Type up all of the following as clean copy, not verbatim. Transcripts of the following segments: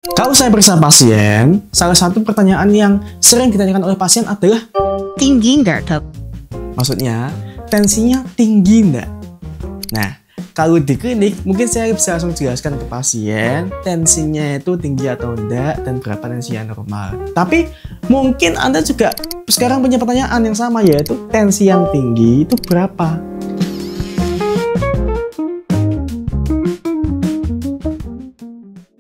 Kalau saya periksa pasien, salah satu pertanyaan yang sering ditanyakan oleh pasien adalah tinggi nggak, Dok? maksudnya tensinya tinggi enggak? Nah, kalau di klinik mungkin saya bisa langsung jelaskan ke pasien tensinya itu tinggi atau enggak dan berapa tensi yang normal. Tapi mungkin Anda juga sekarang punya pertanyaan yang sama, yaitu tensi yang tinggi itu berapa?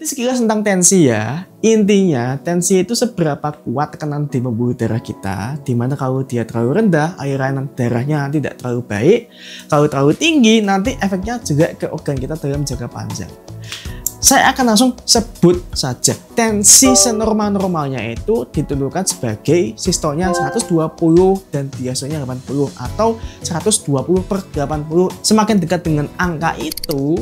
Sekilas tentang tensi ya. Intinya tensi itu seberapa kuat tekanan di pembuluh darah kita, dimana kalau dia terlalu rendah aliran darahnya tidak terlalu baik, kalau terlalu tinggi nanti efeknya juga ke organ kita dalam jangka panjang. Saya akan langsung sebut saja. Tensi senormal-normalnya itu ditentukan sebagai sistolnya 120 dan diastolanya 80 atau 120/80. Semakin dekat dengan angka itu,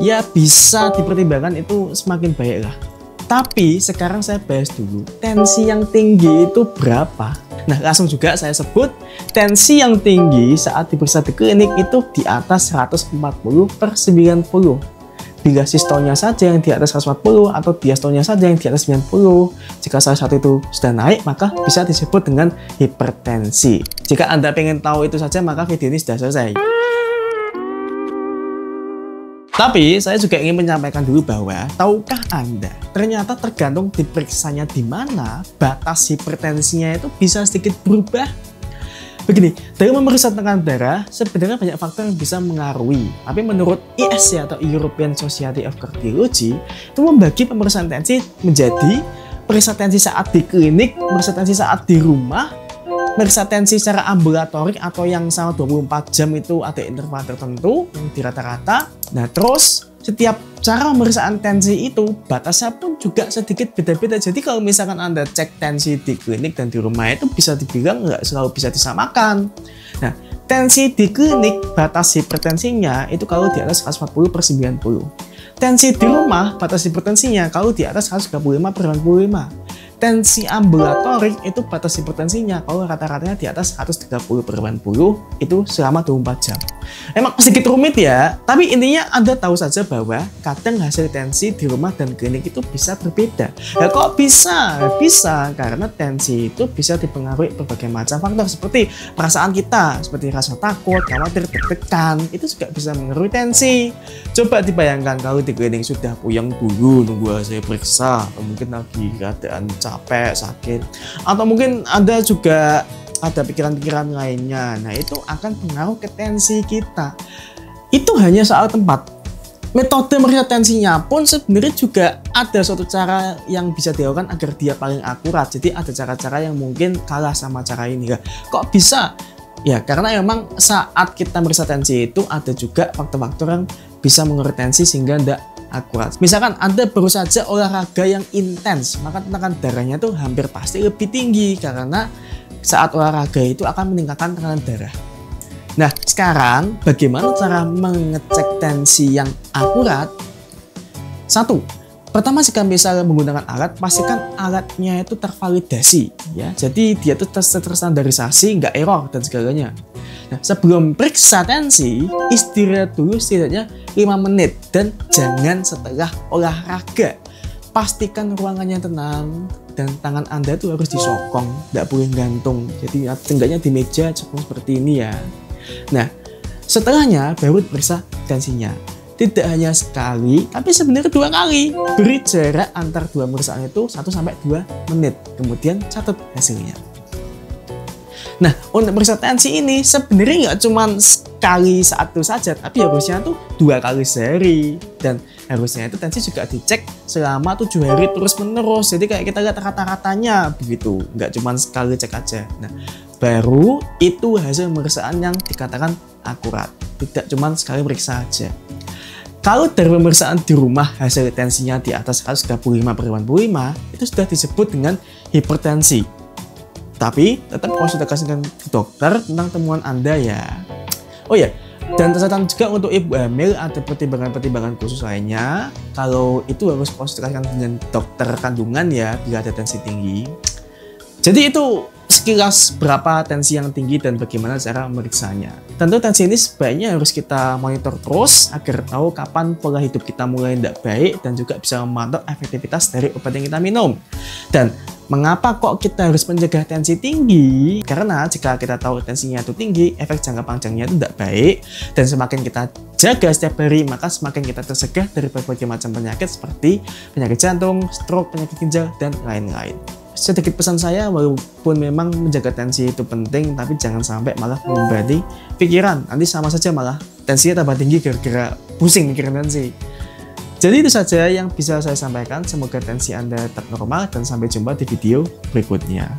ya bisa dipertimbangkan itu semakin baik lah. Tapi sekarang saya bahas dulu tensi yang tinggi itu berapa. Nah, langsung juga saya sebut tensi yang tinggi saat diperiksa di klinik itu di atas 140/90. Bila sistolnya saja yang di atas 140 atau diastolnya saja yang di atas 90, jika salah satu itu sudah naik, maka bisa disebut dengan hipertensi. Jika Anda ingin tahu itu saja, maka video ini sudah selesai. Tapi saya juga ingin menyampaikan dulu bahwa tahukah Anda, ternyata tergantung diperiksanya di mana, batas hipertensinya itu bisa sedikit berubah. Begini, dalam memeriksa tekanan darah, sebenarnya banyak faktor yang bisa mengaruhi. Tapi menurut ESC atau European Society of Cardiology, itu membagi pemeriksaan tensi menjadi periksa tensi saat di klinik, periksa tensi saat di rumah, periksa tensi secara ambulatorik atau yang sama 24 jam itu ada interval tertentu yang di rata-rata. Nah, terus setiap cara pemeriksaan tensi itu batasnya pun juga sedikit beda-beda. Jadi kalau misalkan Anda cek tensi di klinik dan di rumah itu bisa dibilang nggak selalu bisa disamakan. Nah, tensi di klinik batas hipertensinya itu kalau di atas 140/90. Tensi di rumah batas hipertensinya kalau di atas 135/95. Tensi ambulatorik itu batas hipertensinya kalau rata-ratanya di atas 130/90 itu selama 24 jam. Emang sedikit rumit ya, tapi intinya Anda tahu saja bahwa kadang hasil tensi di rumah dan klinik itu bisa berbeda. Nah, kok bisa? Bisa karena tensi itu bisa dipengaruhi berbagai macam faktor seperti perasaan kita, seperti rasa takut, khawatir, deg-degan, itu juga bisa mengaruhi tensi. Coba dibayangkan kalau di klinik sudah puyeng dulu nunggu hasil periksa, atau mungkin lagi keadaan capek, sakit, atau mungkin Anda juga ada pikiran-pikiran lainnya. Nah, itu akan pengaruh ke tensi kita. Itu hanya soal tempat. Metode meriksa tensinya pun sebenarnya juga ada suatu cara yang bisa dilakukan agar dia paling akurat. Jadi ada cara-cara yang mungkin kalah sama cara ini. Kok bisa? Ya, karena memang saat kita meriksa tensi itu ada juga faktor-faktor yang bisa mengurangi tensi sehingga tidak akurat. Misalkan Anda baru saja olahraga yang intens, maka tekanan darahnya tuh hampir pasti lebih tinggi karena saat olahraga itu akan meningkatkan tekanan darah. Nah, sekarang bagaimana cara mengecek tensi yang akurat? Satu, pertama jika misalnya menggunakan alat, pastikan alatnya itu tervalidasi, ya. Jadi dia itu terstandarisasi, nggak error dan segalanya. Nah, sebelum periksa tensi, istirahat dulu setidaknya 5 menit dan jangan setelah olahraga. Pastikan ruangannya tenang dan tangan Anda itu harus disokong, tidak boleh gantung. Jadi tenggaknya di meja seperti ini ya. Nah, setelahnya baru periksa tensinya. Tidak hanya sekali, tapi sebenarnya 2 kali. Beri jarak antar 2 pemeriksaan itu 1-2 menit. Kemudian catat hasilnya. Nah, untuk periksa tensi ini sebenarnya nggak cuma sekali saat itu saja, tapi harusnya tuh 2 kali sehari. Dan harusnya itu tensi juga dicek selama 7 hari terus-menerus. Jadi kayak kita lihat rata-ratanya begitu, nggak cuma sekali cek aja. Nah, baru itu hasil pemeriksaan yang dikatakan akurat. Tidak cuma sekali periksa aja. Kalau dari pemeriksaan di rumah hasil tensinya di atas 135/95 itu sudah disebut dengan hipertensi. Tapi tetap konsultasikan dengan dokter tentang temuan Anda ya. Oh ya, dan catatan juga untuk ibu hamil ada pertimbangan-pertimbangan khusus lainnya. Kalau itu harus konsultasikan dengan dokter kandungan ya bila ada tensi tinggi. Jadi itu sekilas berapa tensi yang tinggi dan bagaimana cara memeriksanya. Tentu tensi ini sebaiknya harus kita monitor terus agar tahu kapan pola hidup kita mulai tidak baik dan juga bisa memantau efektivitas dari obat yang kita minum. Dan mengapa kok kita harus mencegah tensi tinggi? Karena jika kita tahu tensinya itu tinggi, efek jangka panjangnya itu tidak baik, dan semakin kita jaga setiap hari, maka semakin kita tersegah dari berbagai macam penyakit seperti penyakit jantung, stroke, penyakit ginjal, dan lain-lain. Sedikit pesan saya, walaupun memang menjaga tensi itu penting, tapi jangan sampai malah membebani pikiran. Nanti sama saja malah tensinya tambah tinggi gara-gara pusing mikirin tensi. Jadi itu saja yang bisa saya sampaikan. Semoga tensi Anda tetap normal dan sampai jumpa di video berikutnya.